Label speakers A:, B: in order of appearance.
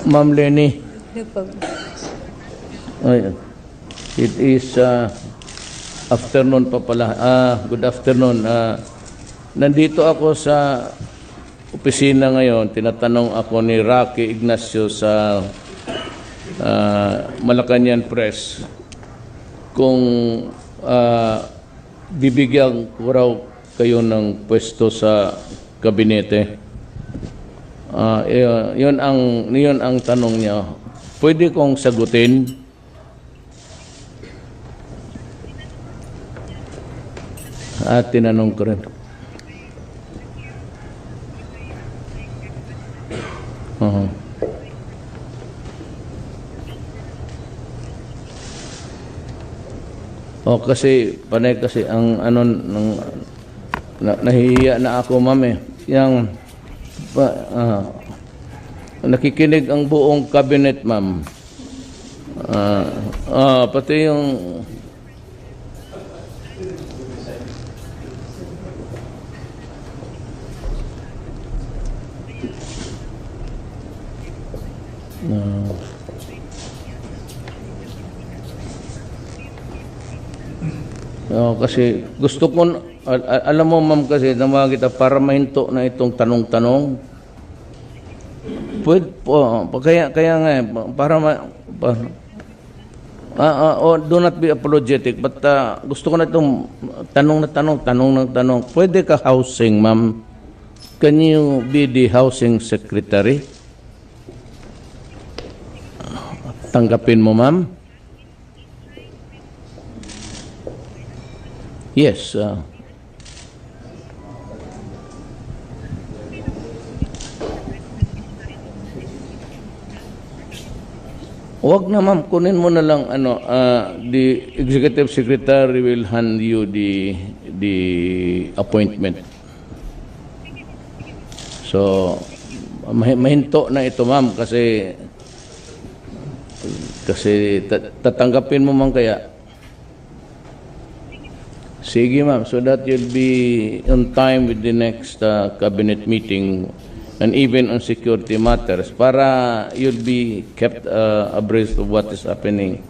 A: Ma'am Lenny. Ay, it is afternoon pa pala. Good afternoon. Nandito ako sa opisina ngayon. Tinatanong ako ni Rocky Ignacio sa Malacanang Press kung bibigyan ko raw kayo ng pwesto sa kabinete. Yun ang tanong niya. Pwede kong sagutin? At tinanong ko rin. Kasi panay kasi ang nahihiya na ako, ma'am eh. Yang nakikinig ang buong cabinet, ma'am. Pati yung kasi gusto ko, alam mo, ma'am, kasi naman kita para mahinto na itong tanong-tanong. Pwede po, kaya nga para do not be apologetic, but gusto ko na itong tanong. Pwede ka housing, ma'am? Can you be the housing secretary? Tanggapin mo, ma'am? Yes. Wag na, ma'am, kunin mo na lang the executive secretary will hand you the appointment. So mahinto na ito, ma'am, kasi tatanggapin mo man kaya. Sige, ma'am, so that you'll be on time with the next cabinet meeting and even on security matters para you'll be kept abreast of what is happening